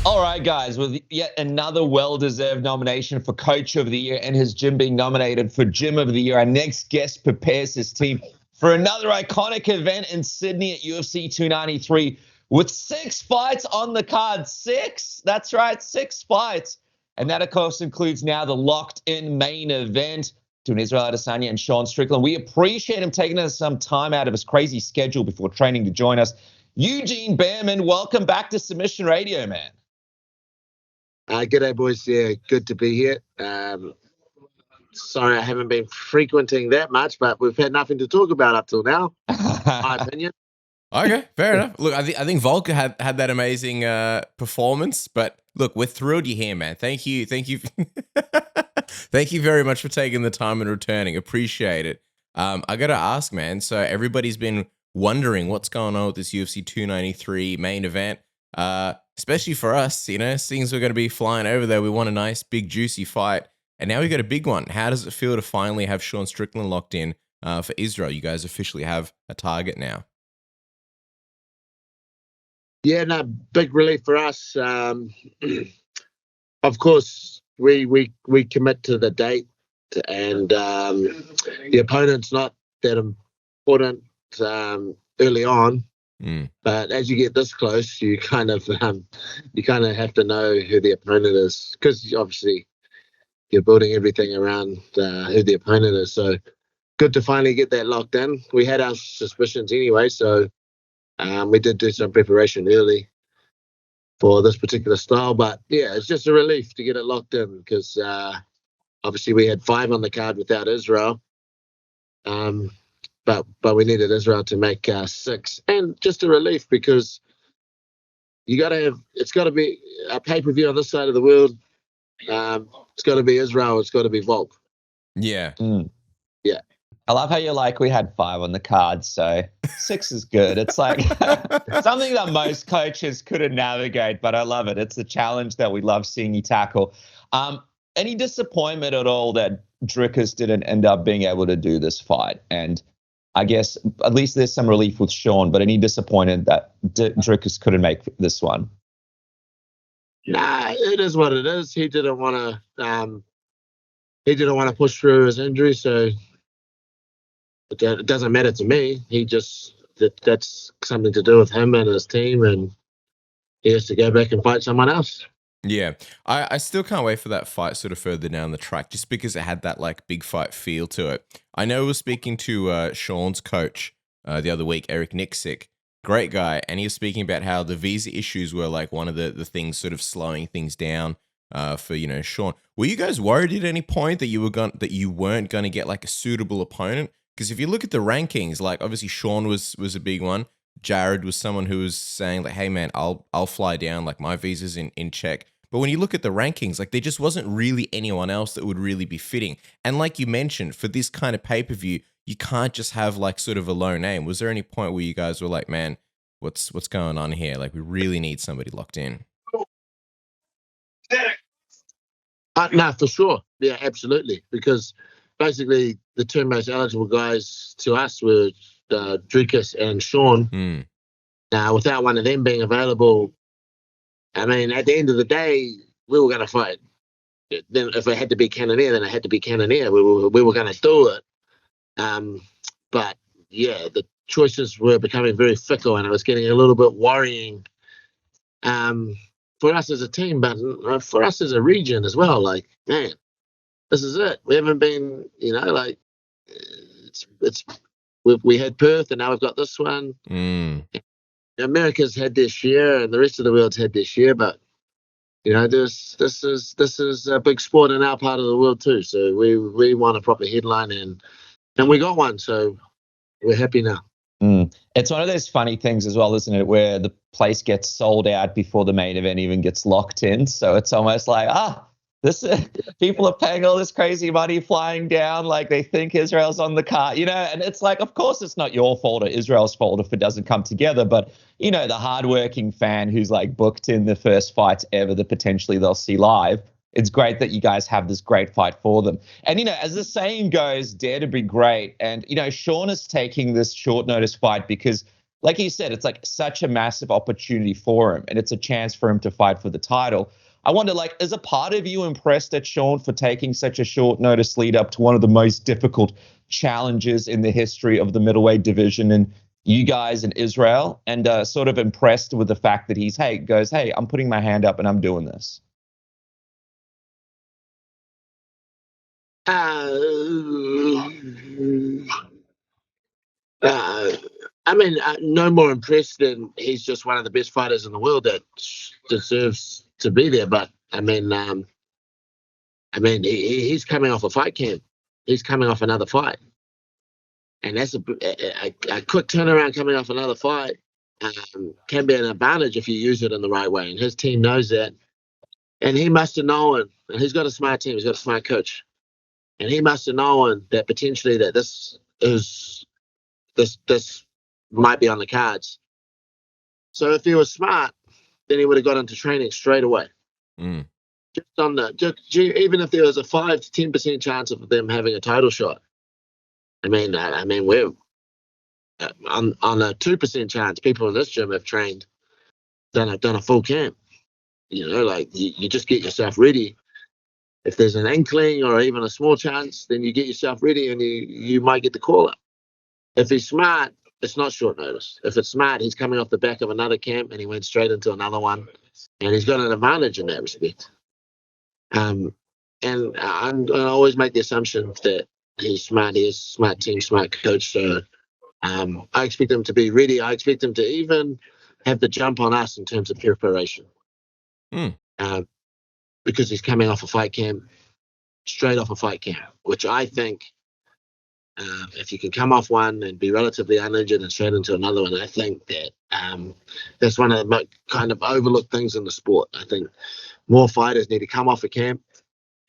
All right, guys, with yet another well-deserved nomination for Coach of the Year and his gym being nominated for Gym of the Year, our next guest prepares his team for another iconic event in Sydney at UFC 293 with 6 fights on the card. 6? That's right, 6 fights. And that, of course, includes now the locked-in main event between Israel Adesanya and Sean Strickland. We appreciate him taking some time out of his crazy schedule before training to join us. Eugene Bareman, welcome back to Submission Radio, man. G'day, boys. Yeah, good to be here. Sorry I haven't been frequenting that much, but we've had nothing to talk about up till now, my opinion. Okay, fair enough. Look, I think Volker had that amazing performance, but look, we're thrilled you're here, man. Thank you. Thank you very much for taking the time and returning. Appreciate it. I got to ask, man, so everybody's been wondering what's going on with this UFC 293 main event, especially for us, you know, seeing as we're going to be flying over there, we want a nice, big, juicy fight, and now we got a big one. How does it feel to finally have Sean Strickland locked in for Israel? You guys officially have a target now. Yeah, no, big relief for us. Of course, we commit to the date, and the opponent's not that important early on. But as you get this close, you kind of have to know who the opponent is, because obviously you're building everything around who the opponent is. So good to finally get that locked in. We had our suspicions anyway, so we did do some preparation early for this particular style. But yeah, it's just a relief to get it locked in, because obviously we had 5 on the card without Israel. But we needed Israel to make 6, and just a relief, because it's got to be a pay-per-view on this side of the world. It's got to be Israel. It's got to be Volk. Yeah. Yeah. I love how you're like, we had 5 on the card, so 6 is good. It's like something that most coaches couldn't navigate, but I love it. It's a challenge that we love seeing you tackle. Any disappointment at all that Dricus didn't end up being able to do this fight? And I guess at least there's some relief with Sean, but any disappointed that Dricus couldn't make this one? Nah, it is what it is. He didn't want to push through his injury, so it doesn't matter to me. That's something to do with him and his team, and he has to go back and fight someone else. Yeah, I still can't wait for that fight sort of further down the track, just because it had that like big fight feel to it. I know we were speaking to Sean's coach the other week, Eric Nixick, great guy, and he was speaking about how the visa issues were like one of the things sort of slowing things down for, you know, Sean. Were you guys worried at any point that you weren't going to get like a suitable opponent? Because if you look at the rankings, like obviously Sean was a big one. Jared was someone who was saying like, hey man, I'll fly down, like my visa's in check. But when you look at the rankings, like there just wasn't really anyone else that would really be fitting. And like you mentioned, for this kind of pay-per-view, you can't just have like sort of a low name. Was there any point where you guys were like, man, what's going on here? Like we really need somebody locked in. No, for sure. Yeah, absolutely. Because basically the 2 most eligible guys to us were Dricus and Sean. Now, without one of them being available, I mean, at the end of the day, we were going to fight. Then, if it had to be Cannonier, then it had to be Cannonier. We were going to do it. But yeah, the choices were becoming very fickle, and it was getting a little bit worrying for us as a team, but for us as a region as well. Like, man, this is it. We haven't been, you know, like we had Perth, and now we've got this one. America's had their share, and the rest of the world's had their share, but you know, this is a big sport in our part of the world too. So we want a proper headline, and we got one, so we're happy now. It's one of those funny things as well, isn't it, where the place gets sold out before the main event even gets locked in. So it's almost like, people are paying all this crazy money flying down, like they think Israel's on the card, you know, and it's like, of course it's not your fault or Israel's fault if it doesn't come together, but, you know, the hardworking fan who's like booked in the first fights ever that potentially they'll see live, it's great that you guys have this great fight for them. And, you know, as the saying goes, dare to be great. And, you know, Sean is taking this short notice fight because like you said, it's like such a massive opportunity for him, and it's a chance for him to fight for the title. I wonder, like, is a part of you impressed at Sean for taking such a short notice lead up to one of the most difficult challenges in the history of the middleweight division, and you guys in Israel, and sort of impressed with the fact that hey, I'm putting my hand up and I'm doing this? I mean, no more impressed than he's just one of the best fighters in the world that deserves to be there. But I mean, he's coming off a fight camp. He's coming off another fight, and that's a quick turnaround coming off another fight. Can be an advantage if you use it in the right way, and his team knows that. And he must have known, and he's got a smart team. He's got a smart coach, and he must have known that potentially that this might be on the cards. So if he was smart, then he would have got into training straight away. Mm. Even if there was a 5 to 10% chance of them having a title shot. I mean, we're on a 2% chance. People in this gym have trained, done a full camp. You know, like you just get yourself ready. If there's an inkling or even a small chance, then you get yourself ready and you might get the call up. If he's smart, it's not short notice. If it's smart, he's coming off the back of another camp and he went straight into another one, and he's got an advantage in that respect. And I'm going to always make the assumption that he's smart. He is a smart team, smart coach. So I expect him to be ready. I expect him to even have the jump on us in terms of preparation. Because he's coming off a fight camp, straight off a fight camp, which I think if you can come off one and be relatively uninjured and straight into another one, I think that that's one of the kind of overlooked things in the sport. I think more fighters need to come off a camp,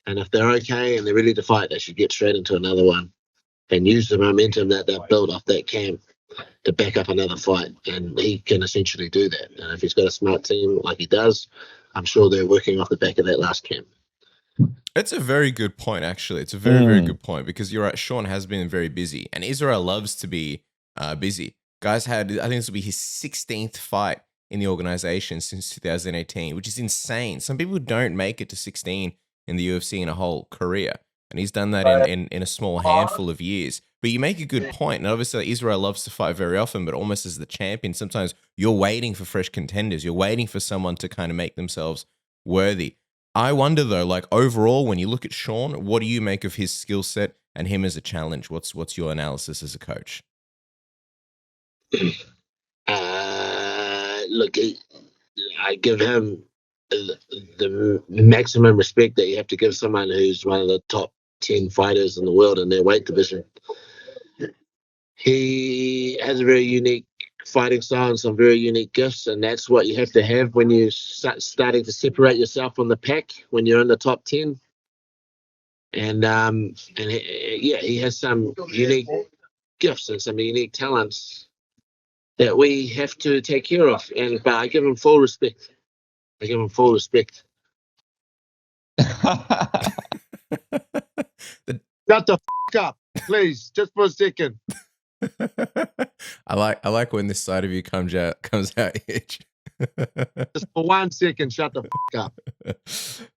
and if they're okay and they're ready to fight, they should get straight into another one and use the momentum that they've built off that camp to back up another fight. And he can essentially do that. And if he's got a smart team like he does, I'm sure they're working off the back of that last camp. It's a very good point, actually. It's a very, very good point, because you're right. Sean has been very busy, and Israel loves to be busy. Guys I think this will be his 16th fight in the organization since 2018, which is insane. Some people don't make it to 16 in the UFC in a whole career, and he's done that in a small handful of years. But you make a good point, and obviously Israel loves to fight very often, but almost as the champion, sometimes you're waiting for fresh contenders. You're waiting for someone to kind of make themselves worthy. I wonder, though, like overall, when you look at Sean, what do you make of his skill set and him as a challenge? What's your analysis as a coach? Look, I give him the maximum respect that you have to give someone who's one of the top 10 fighters in the world in their weight division. He has a very unique fighting style and some very unique gifts, and that's what you have to have when you're starting to separate yourself from the pack when you're in the top 10. And he has some unique gifts and some unique talents that we have to take care of. But I give him full respect. Shut the f*** up, please, just for a second. I like when this side of you comes out, Edge. Just for 1 second, shut the f*** up.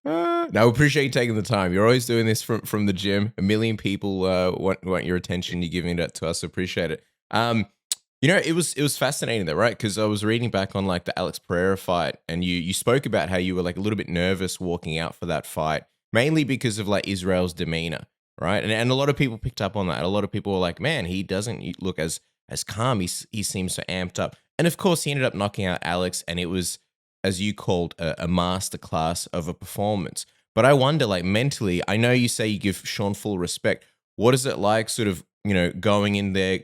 No, I appreciate you taking the time. You're always doing this from the gym. A million people want your attention. You're giving it to us. Appreciate it. You know, it was fascinating though, right? Because I was reading back on like the Alex Pereira fight, and you spoke about how you were like a little bit nervous walking out for that fight, mainly because of like Israel's demeanor, right? And a lot of people picked up on that. A lot of people were like, man, he doesn't look as calm. He seems so amped up. And of course, he ended up knocking out Alex, and it was, as you called, a masterclass of a performance. But I wonder, like mentally, I know you say you give Sean full respect. What is it like, sort of, you know, going in there,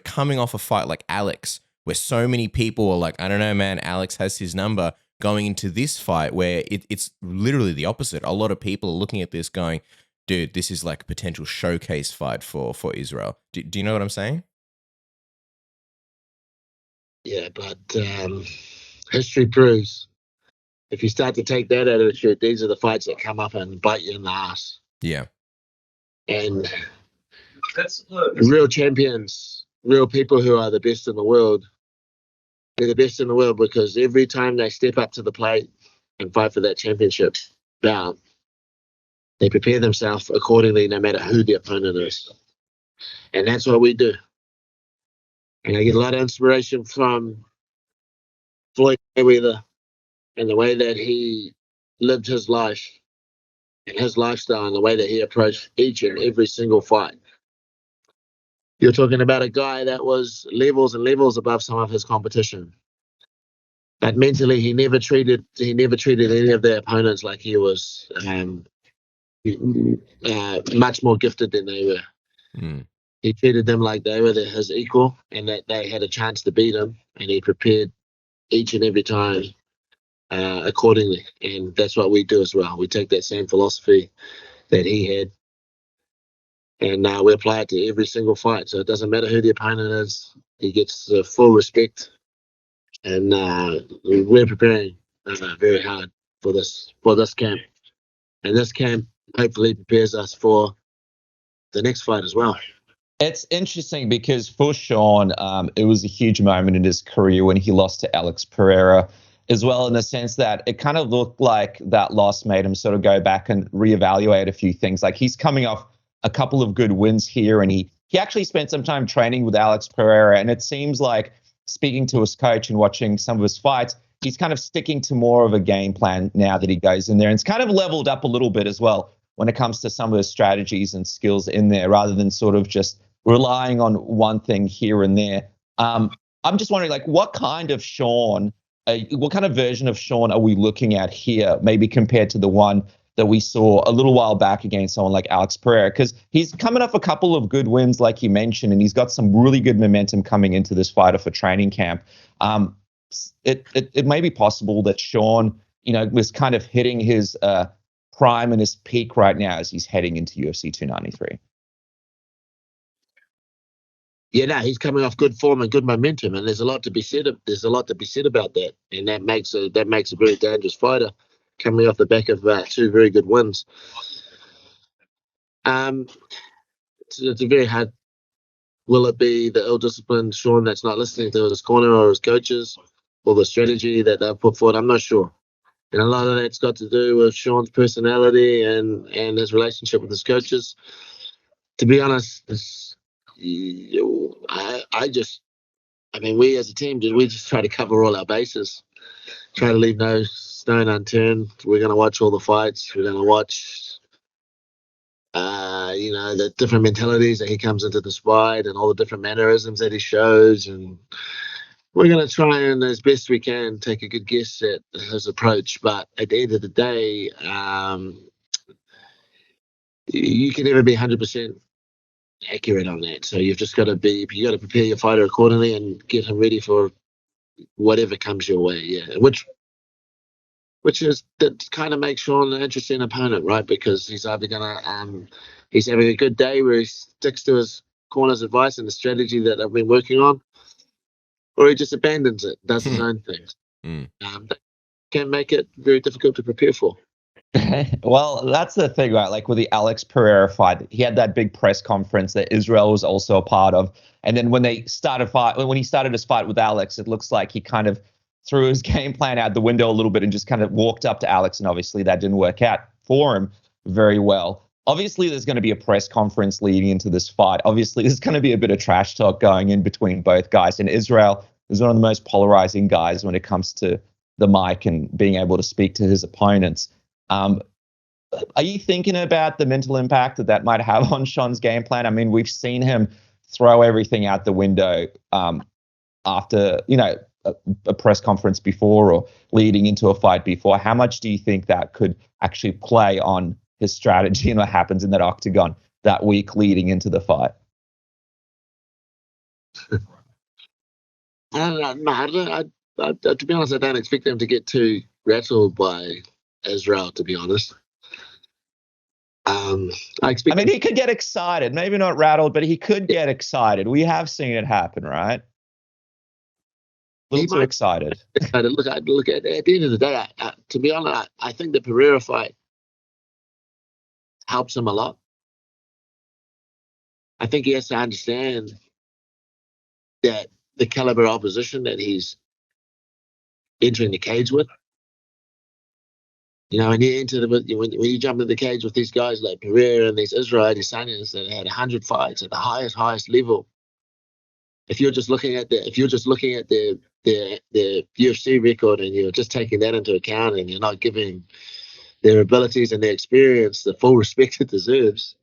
coming off a fight like Alex, where so many people are like, I don't know, man, Alex has his number, going into this fight where it's literally the opposite. A lot of people are looking at this going, dude, this is like a potential showcase fight for Israel. Do you know what I'm saying? Yeah, but history proves if you start to take that attitude, these are the fights that come up and bite you in the ass. Yeah. And real champions, real people who are the best in the world, they're the best in the world because every time they step up to the plate and fight for that championship bout, they prepare themselves accordingly no matter who the opponent is. And that's what we do. And I get a lot of inspiration from Floyd Mayweather and the way that he lived his life and his lifestyle and the way that he approached each and every single fight. You're talking about a guy that was levels and levels above some of his competition. But mentally, he never treated any of their opponents like he was much more gifted than they were. Mm. He treated them like they were his equal and that they had a chance to beat him, and he prepared each and every time accordingly. And that's what we do as well. We take that same philosophy that he had, and we apply it to every single fight. So it doesn't matter who the opponent is. He gets full respect, and we're preparing very hard for this camp. And this camp hopefully prepares us for the next fight as well. It's interesting because for Sean, it was a huge moment in his career when he lost to Alex Pereira as well, in the sense that it kind of looked like that loss made him sort of go back and reevaluate a few things. Like, he's coming off a couple of good wins here, and he actually spent some time training with Alex Pereira, and it seems like, speaking to his coach and watching some of his fights, he's kind of sticking to more of a game plan now that he goes in there, and it's kind of leveled up a little bit as well when it comes to some of his strategies and skills in there, rather than sort of just relying on one thing here and there. I'm just wondering, like, what kind of version of Sean are we looking at here, maybe compared to the one that we saw a little while back against someone like Alex Pereira? Because he's coming off a couple of good wins, like you mentioned, and he's got some really good momentum coming into this fighter for training camp. It may be possible that Sean, was kind of hitting his prime and his peak right now as he's heading into UFC 293. Yeah, no, he's coming off good form and good momentum, and there's a lot to be said. There's a lot to be said about that, and that makes a very dangerous fighter coming off the back of two very good wins. It's a very hard. Will it be the ill-disciplined Sean that's not listening to his corner or his coaches, or the strategy that they've put forward? I'm not sure, and a lot of that's got to do with Sean's personality and his relationship with his coaches. To be honest, we as a team, we just try to cover all our bases, try to leave no stone unturned. We're going to watch all the fights. We're going to watch, the different mentalities that he comes into this fight and all the different mannerisms that he shows. And we're going to try and, as best we can, take a good guess at his approach. But at the end of the day, you can never be 100% accurate on that. So you got to prepare your fighter accordingly and get him ready for whatever comes your way. Yeah, which is that kind of makes Sean an interesting opponent, right? Because he's either he's having a good day where he sticks to his corner's advice and the strategy that I've been working on, or he just abandons it, does his own things. That can make it very difficult to prepare for. Well, that's the thing, right? Like with the Alex Pereira fight, he had that big press conference that Israel was also a part of. And then when he started his fight with Alex, it looks like he kind of threw his game plan out the window a little bit and just kind of walked up to Alex. And obviously that didn't work out for him very well. Obviously, there's going to be a press conference leading into this fight. Obviously, there's going to be a bit of trash talk going in between both guys. And Israel is one of the most polarizing guys when it comes to the mic and being able to speak to his opponents. Are you thinking about the mental impact that might have on Sean's game plan? I mean, we've seen him throw everything out the window after, a press conference before or leading into a fight before. How much do you think that could actually play on his strategy and what happens in that octagon that week leading into the fight? To be honest, I don't expect them to get too rattled by Israel, to be honest. He could get excited, maybe not rattled, but he could get excited. We have seen it happen, right? A little too excited. Look, at the end of the day, to be honest, I think the Pereira fight helps him a lot. I think he has to understand that the caliber opposition that he's entering the cage with. You know, when you jump into the cage with these guys like Pereira and these Israel Adesanyas that had 100 fights at the highest level, if you're just looking at their UFC record and you're just taking that into account and you're not giving their abilities and their experience the full respect it deserves,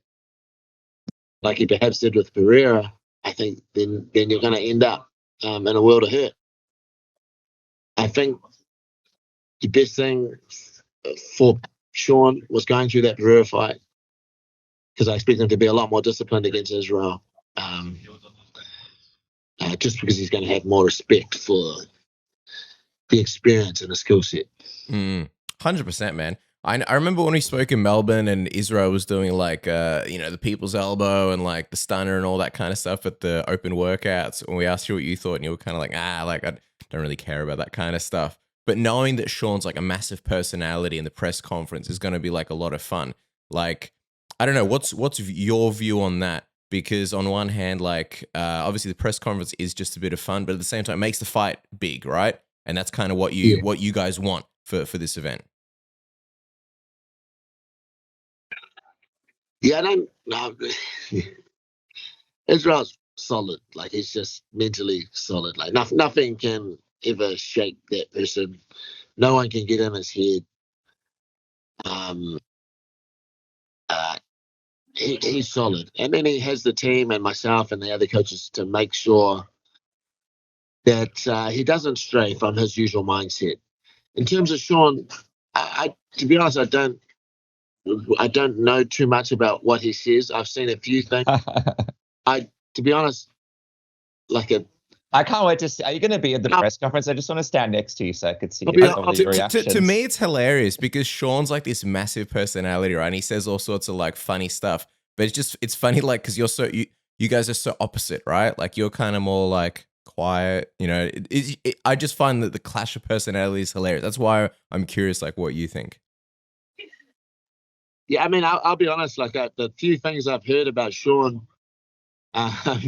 like he perhaps did with Pereira, I think then you're going to end up in a world of hurt. I think the best thing for Sean was going through that Pereira fight, because I expect him to be a lot more disciplined against Israel, just because he's going to have more respect for the experience and the skill set. 100%, man. I remember when we spoke in Melbourne and Israel was doing like, the people's elbow and like the stunner and all that kind of stuff at the open workouts. When we asked you what you thought, and you were kind of like, I don't really care about that kind of stuff. But knowing that Sean's like a massive personality in the press conference is going to be like a lot of fun. Like, I don't know, what's your view on that? Because on one hand, like, obviously the press conference is just a bit of fun, but at the same time, it makes the fight big, right? And that's kind of what you guys want for this event. Yeah, I don't know. Israel's solid. Like, he's just mentally solid. Like, nothing can ever shake that person. No one can get in his head. He's solid. And then he has the team and myself and the other coaches to make sure that he doesn't stray from his usual mindset. In terms of Sean, I to be honest, I don't know too much about what he says. I've seen a few things. To be honest, I can't wait to see. Are you going to be at the press conference? I just want to stand next to you so I could see your reactions. To me, it's hilarious because Sean's like this massive personality, right? And he says all sorts of like funny stuff, but it's funny, like, because you guys are so opposite, right? Like, you're kind of more like quiet, you know. I just find that the clash of personality is hilarious. That's why I'm curious, like, what you think. Yeah, I mean, I'll be honest. Like, the few things I've heard about Sean, I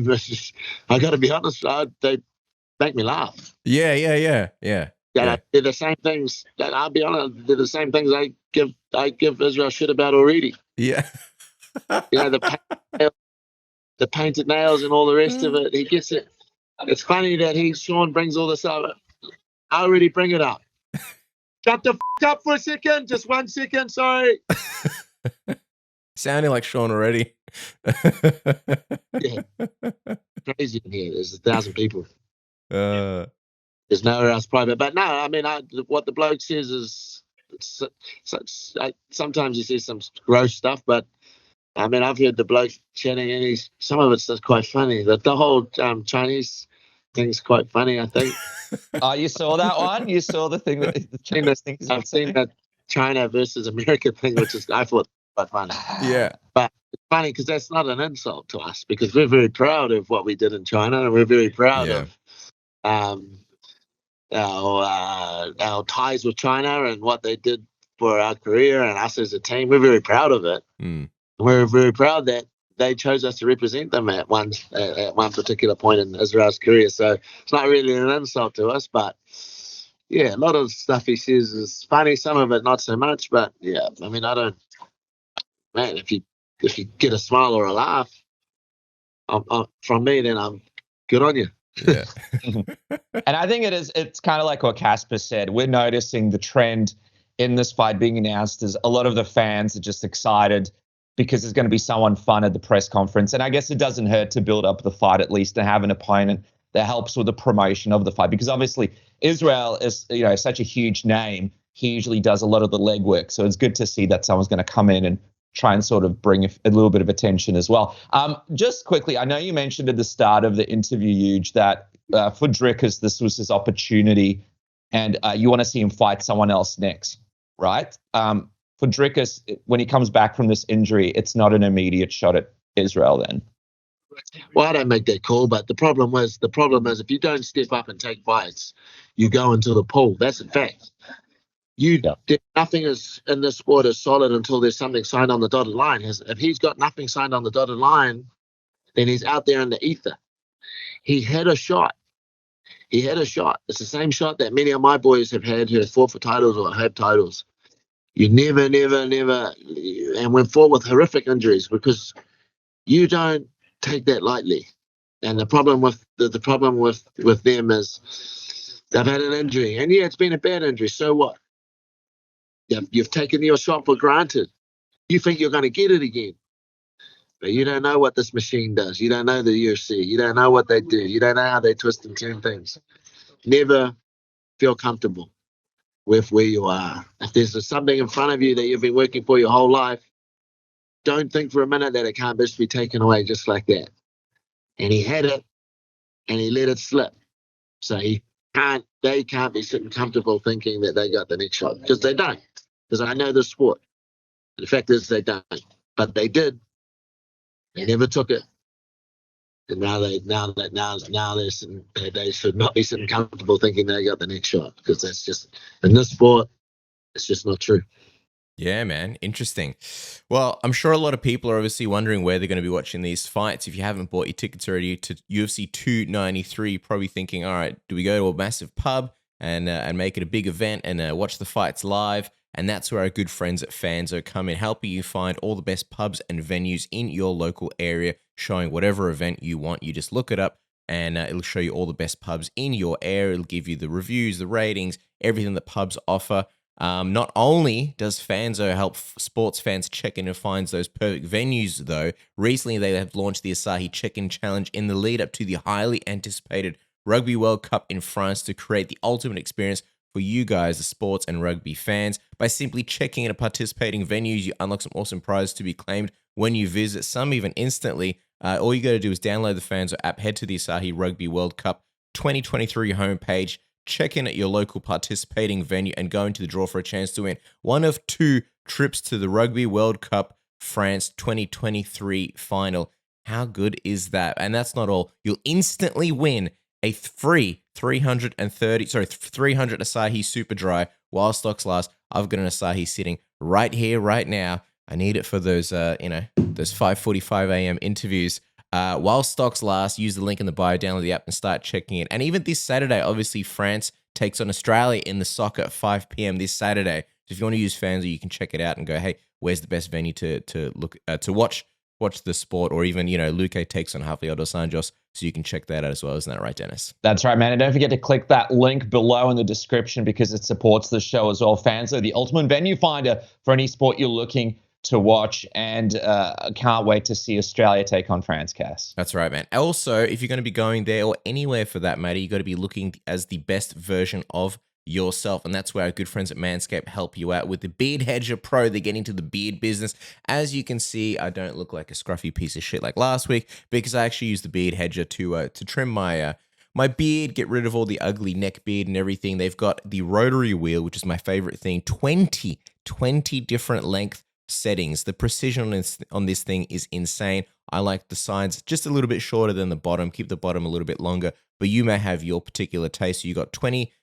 got to be honest, they make me laugh. Yeah. They're the same things. I'll be honest, they're the same things I give Israel shit about already. Yeah. You know, the painted nails and all the rest of it. He gets it. It's funny that Sean brings all this up. I already bring it up. Shut the up for a second. Just 1 second. Sorry. Sounding like Sean already. Yeah. Crazy in here. There's 1,000 people. There's nowhere else private. But no, I mean, what the bloke says is, sometimes he says some gross stuff, but I mean, I've heard the bloke chatting, and some of it's just quite funny. The whole Chinese thing's quite funny, I think. Oh, you saw that one? You saw the thing that the Chinese thing? I've seen that China versus America thing, which is, I thought, quite funny. Yeah. But it's funny because that's not an insult to us, because we're very proud of what we did in China, and we're very proud of our ties with China and what they did for our career and us as a team. We're very proud of it. We're very proud that they chose us to represent them at one particular point in Israel's career. So it's not really an insult to us, but yeah, a lot of stuff he says is funny. Some of it not so much, but yeah, I mean, if you get a smile or a laugh from me, then I'm good on you. Yeah. And I think it's kind of like what Casper said. We're noticing the trend in this fight being announced is a lot of the fans are just excited because there's going to be someone fun at the press conference. And I guess it doesn't hurt to build up the fight, at least to have an opponent that helps with the promotion of the fight. Because obviously Israel is, such a huge name. He usually does a lot of the legwork. So it's good to see that someone's going to come in and try and sort of bring a little bit of attention as well. Just quickly, I know you mentioned at the start of the interview, Huge, that for Dricus, this was his opportunity and you want to see him fight someone else next, right? For Dricus, when he comes back from this injury, it's not an immediate shot at Israel then. Well, I don't make that call, but the problem is if you don't step up and take fights, you go into the pool. That's a fact. Nothing is in this sport is solid until there's something signed on the dotted line. If he's got nothing signed on the dotted line, then he's out there in the ether. He had a shot. He had a shot. It's the same shot that many of my boys have had who have fought for titles or have titles. You never, and went fought with horrific injuries because you don't take that lightly. And the problem with with them is they've had an injury, and yeah, it's been a bad injury. So what? You've taken your shot for granted. You think you're going to get it again, but you don't know what this machine does. You don't know the UFC. You don't know what they do. You don't know how they twist and turn things. Never feel comfortable with where you are. If there's something in front of you that you've been working for your whole life, don't think for a minute that it can't just be taken away just like that. And he had it, and he let it slip. So they can't be sitting comfortable thinking that they got the next shot, because they don't. Because I know the sport. The fact is they don't. But they did. They never took it. And now they should not be sitting comfortable thinking they got the next shot, because that's just, in this sport, it's just not true. Yeah, man. Interesting. Well, I'm sure a lot of people are obviously wondering where they're going to be watching these fights. If you haven't bought your tickets already to UFC 293, probably thinking, all right, do we go to a massive pub and make it a big event and watch the fights live? And that's where our good friends at Fanzo come in, helping you find all the best pubs and venues in your local area, showing whatever event you want. You just look it up, and it'll show you all the best pubs in your area. It'll give you the reviews, the ratings, everything that pubs offer. Not only does Fanzo help sports fans check in and find those perfect venues, though, recently they have launched the Asahi Check-In Challenge in the lead up to the highly anticipated Rugby World Cup in France to create the ultimate experience for you guys, the sports and rugby fans. By simply checking in at participating venues, you unlock some awesome prizes to be claimed when you visit, some even instantly. All you got to do is download the Fanzo app, head to the Asahi Rugby World Cup 2023 homepage, check in at your local participating venue, and go into the draw for a chance to win one of 2 trips to the Rugby World Cup France 2023 final. How good is that? And that's not all. You'll instantly win a free 300 Asahi Super Dry while stocks last. I've got an Asahi sitting right here, right now. I need it for those, those 5:45 a.m. interviews. While stocks last, use the link in the bio, download the app, and start checking in. And even this Saturday, obviously, France takes on Australia in the soccer at 5 p.m. this Saturday. So if you want to use Fanzo, you can check it out and go, hey, where's the best venue to watch the sport? Or even, Luque takes on habve Adesanya, so you can check that out as well. Isn't that right, Dennis? That's right, man. And don't forget to click that link below in the description, because it supports the show as well. Fanzo, the ultimate venue finder for any sport you're looking to watch, and can't wait to see Australia take on France, Cass. That's right, man. Also, if you're going to be going there or anywhere for that matter, you got to be looking as the best version of yourself, and that's where our good friends at Manscaped help you out with the Beard Hedger Pro. They get into the beard business. As you can see, I don't look like a scruffy piece of shit like last week, because I actually use the Beard Hedger to trim my beard, get rid of all the ugly neck beard and everything. They've got the rotary wheel, which is my favorite thing. 20 different length settings. The precision on this thing is insane. I like the sides just a little bit shorter than the bottom. Keep the bottom a little bit longer, but you may have your particular taste. So you got 20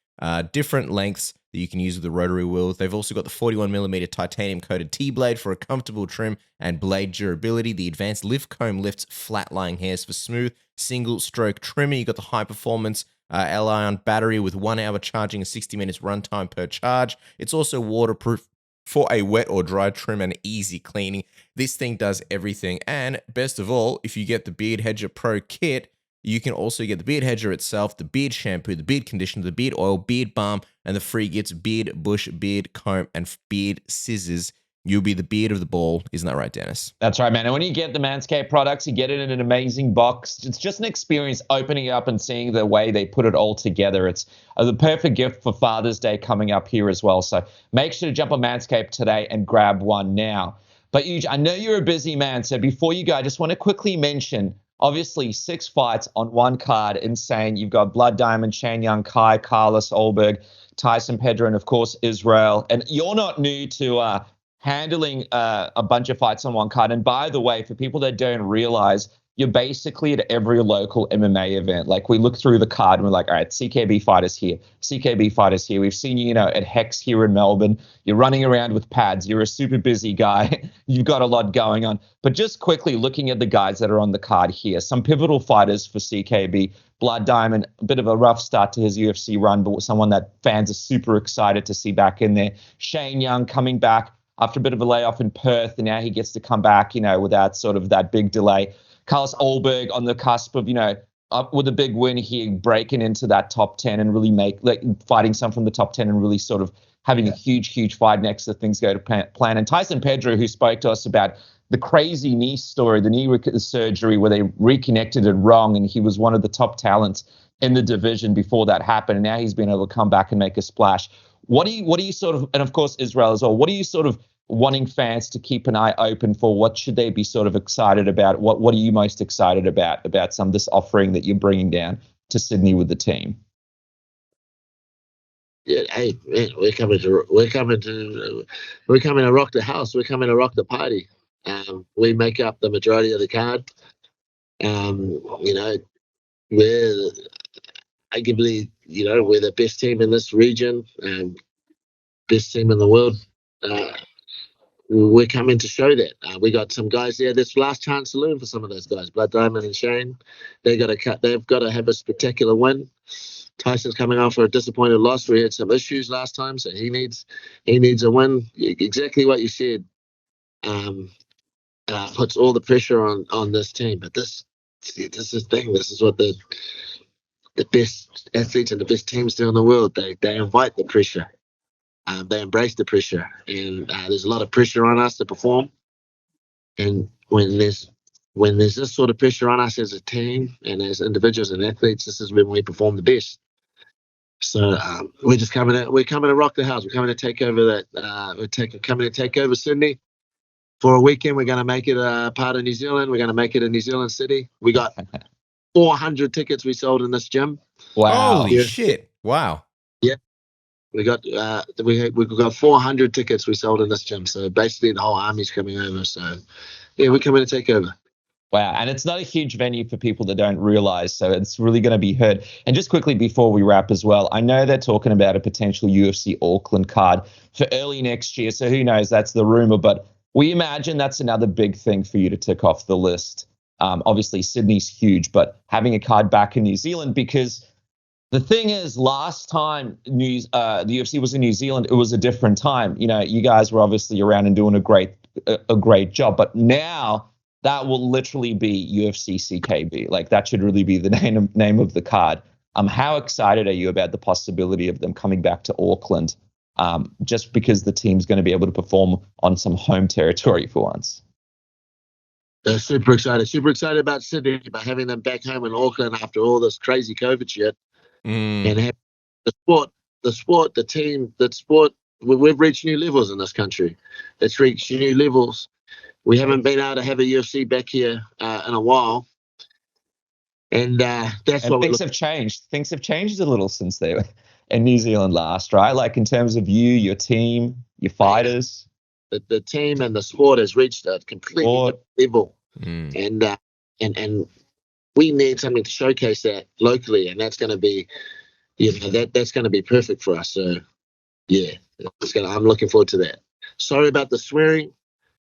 different lengths that you can use with the rotary wheels. They've also got the 41mm titanium coated T-blade for a comfortable trim and blade durability. The advanced lift comb lifts flat-lying hairs for smooth single stroke trimming. You got the high performance L-ion battery with 1 hour charging and 60 minutes runtime per charge. It's also waterproof for a wet or dry trim and easy cleaning. This thing does everything. And best of all, if you get the Beard Hedger Pro kit, you can also get the Beard Hedger itself, the beard shampoo, the beard conditioner, the beard oil, beard balm, and the free gifts, beard bush, beard comb, and beard scissors. You'll be the beard of the ball. Isn't that right, Dennis? That's right, man. And when you get the Manscaped products, you get it in an amazing box. It's just an experience opening it up and seeing the way they put it all together. It's the perfect gift for Father's Day coming up here as well. So make sure to jump on Manscaped today and grab one now. But Eugene, I know you're a busy man, so before you go, I just want to quickly mention, obviously, 6 fights on one card. Insane. You've got Blood Diamond, Chan Young Kai, Carlos Ulberg, Tyson Pedro, and, of course, Israel. And you're not new to handling a bunch of fights on one card. And by the way, for people that don't realize, you're basically at every local MMA event. Like, we look through the card and we're like, all right, CKB fighters here, CKB fighters here. We've seen you, at Hex here in Melbourne. You're running around with pads. You're a super busy guy. You've got a lot going on. But just quickly looking at the guys that are on the card here, some pivotal fighters for CKB. Blood Diamond, a bit of a rough start to his UFC run, but someone that fans are super excited to see back in there. Shane Young coming back after a bit of a layoff in Perth, and now he gets to come back, without sort of that big delay. Carlos Ulberg on the cusp of, up with a big win here, breaking into that top 10 and really fighting some from the top 10 and really sort of having a huge fight next to things go to plan. And Tyson Pedro, who spoke to us about the crazy knee story, the knee surgery where they reconnected it wrong, and he was one of the top talents in the division before that happened, and now he's been able to come back and make a splash. What do you sort of, and of course Israel as well, what are you sort of wanting fans to keep an eye open for? What should they be sort of excited about? What are you most excited about some of this offering that you're bringing down to Sydney with the team? Yeah, hey, man, we're coming to rock the house. We're coming to rock the party. We make up the majority of the card. We're arguably, we're the best team in this region, best team in the world. We're coming to show that. We got some guys there. This last chance saloon for some of those guys. Blood Diamond and Shane, they've got to have a spectacular win. Tyson's coming off for a disappointed loss. We had some issues last time, so he needs a win. Exactly what you said. Puts all the pressure on this team. But this is the thing. This is what the best athletes and the best teams do in the world. They invite the pressure. They embrace the pressure, and there's a lot of pressure on us to perform. And when there's this sort of pressure on us as a team and as individuals and athletes, this is when we perform the best. So we're coming to rock the house. We're coming to take over that. Coming to take over Sydney for a weekend. We're going to make it a part of New Zealand. We're going to make it a New Zealand city. We got 400 tickets we sold in this gym. Wow! Holy shit! Wow. Yeah. We got 400 tickets we sold in this gym. So basically the whole army's coming over. So yeah, we're coming to take over. Wow. And it's not a huge venue for people that don't realize. So it's really going to be heard. And just quickly before we wrap as well, I know they're talking about a potential UFC Auckland card for early next year. So who knows? That's the rumor. But we imagine that's another big thing for you to tick off the list. Obviously, Sydney's huge, but having a card back in New Zealand, because the thing is, last time the UFC was in New Zealand, it was a different time. You guys were obviously around and doing a great job. But now that will literally be UFC CKB. Like, that should really be the name of the card. How excited are you about the possibility of them coming back to Auckland, just because the team's going to be able to perform on some home territory for once? They're super excited about Sydney, about having them back home in Auckland after all this crazy COVID shit. And have the sport, the team, that sport, we've reached new levels in this country. It's reached new levels. We haven't been able to have a UFC back here in a while. And that's what things have changed. Things have changed a little since they were in New Zealand last, right? Like in terms of you, your team, your fighters. The team and the sport has reached a completely different level. And we need something to showcase that locally, and that's going to be, that's going to be perfect for us. So, yeah, I'm looking forward to that. Sorry about the swearing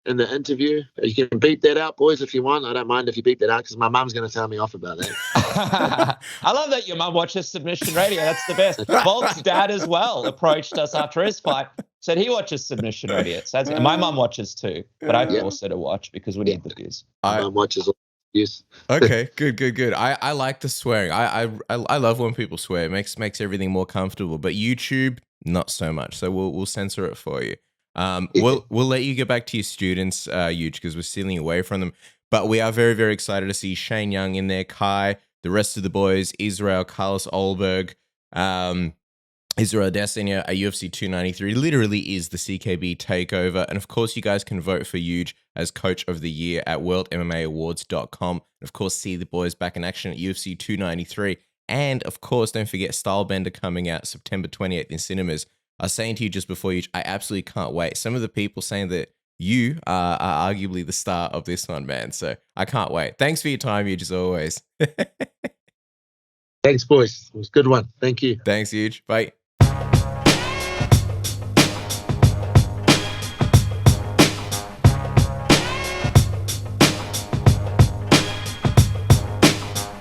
in the interview. You can beep that out, boys, if you want. I don't mind if you beep that out, because my mum's going to tell me off about that. I love that your mum watches Submission Radio. That's the best. Volk's dad as well approached us after his fight, said he watches Submission Radio. So and my mum watches too, but I forced her to watch because we need the views. My mum watches all the views. Okay, good. I like the swearing. I love when people swear. It makes everything more comfortable. But YouTube, not so much. So we'll censor it for you. We'll let you get back to your students, Huge, because we're stealing away from them. But we are very, very excited to see Shane Young in there, Kai, the rest of the boys, Israel, Carlos Ulberg, Israel Adesanya at UFC 293. Literally is the CKB takeover. And of course, you guys can vote for Huge as Coach of the Year at worldmmaawards.com. And of course, see the boys back in action at UFC 293. And of course, don't forget Stylebender coming out September 28th in cinemas. I was saying to you just before, Huge, I absolutely can't wait. Some of the people saying that you are arguably the star of this one, man. So I can't wait. Thanks for your time, Huge, as always. Thanks, boys. It was a good one. Thank you. Thanks, Huge. Bye.